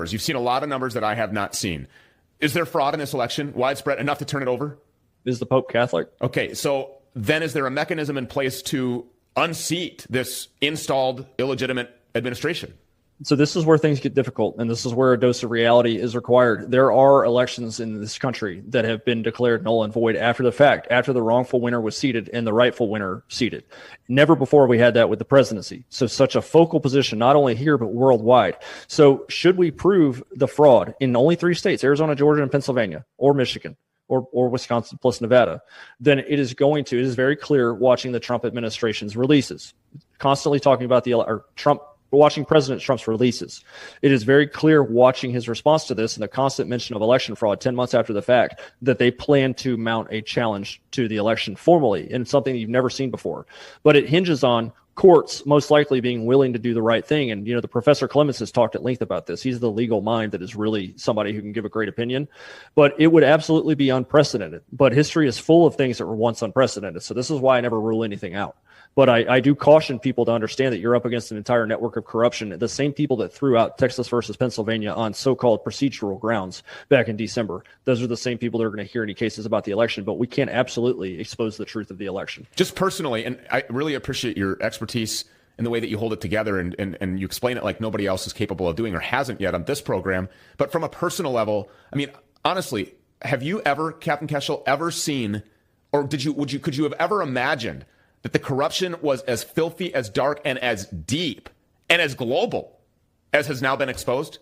You've seen a lot of numbers that I have not seen. Is there fraud in this election, widespread, enough to turn it over? Is the Pope Catholic? Okay, so then is there a mechanism in place to unseat this installed illegitimate administration? So this is where things get difficult, and this is where a dose of reality is required. There are elections in this country that have been declared null and void after the fact, after the wrongful winner was seated and the rightful winner seated. Never before we had that with the presidency. So such a focal position, not only here, but worldwide. So should we prove the fraud in only 3 states, Arizona, Georgia, and Pennsylvania, or Michigan, or Wisconsin plus Nevada, then it is very clear watching the Trump administration's releases, constantly talking about watching President Trump's releases. It is very clear watching his response to this and the constant mention of election fraud 10 months after the fact that they plan to mount a challenge to the election formally, and something that you've never seen before. But it hinges on courts most likely being willing to do the right thing. And, the Professor Clements has talked at length about this. He's the legal mind that is really somebody who can give a great opinion. But it would absolutely be unprecedented. But history is full of things that were once unprecedented. So this is why I never rule anything out. But I do caution people to understand that you're up against an entire network of corruption. The same people that threw out Texas versus Pennsylvania on so-called procedural grounds back in December, those are the same people that are going to hear any cases about the election. But we can't absolutely expose the truth of the election. Just personally, and I really appreciate your expertise in the way that you hold it together and you explain it like nobody else is capable of doing or hasn't yet on this program. But from a personal level, I mean, honestly, have you ever, Captain Keschel, ever seen, or could you have ever imagined that the corruption was as filthy, as dark, and as deep, and as global as has now been exposed?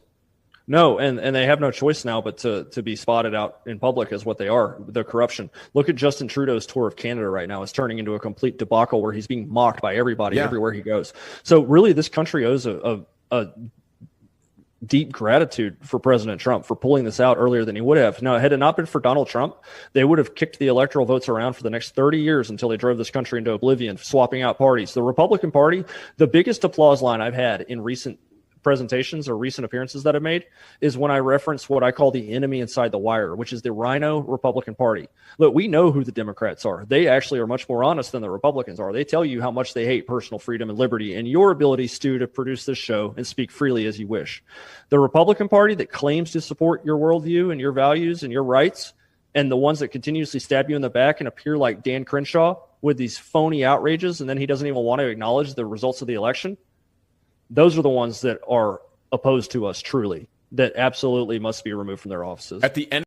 No, and they have no choice now but to be spotted out in public as what they are, the corruption. Look at Justin Trudeau's tour of Canada right now. It's turning into a complete debacle where he's being mocked by everybody everywhere he goes. So really, this country owes a deep gratitude for President Trump for pulling this out earlier than he would have. Now, had it not been for Donald Trump, they would have kicked the electoral votes around for the next 30 years until they drove this country into oblivion, swapping out parties. The Republican Party, the biggest applause line I've had in recent presentations or recent appearances that I've made is when I reference what I call the enemy inside the wire, which is the Rhino Republican Party. Look, we know who the Democrats are. They actually are much more honest than the Republicans are. They tell you how much they hate personal freedom and liberty and your ability, Stu, to produce this show and speak freely as you wish. The Republican Party that claims to support your worldview and your values and your rights, and the ones that continuously stab you in the back and appear like Dan Crenshaw with these phony outrages, and then he doesn't even want to acknowledge the results of the election, those are the ones that are opposed to us truly, that absolutely must be removed from their offices. At the end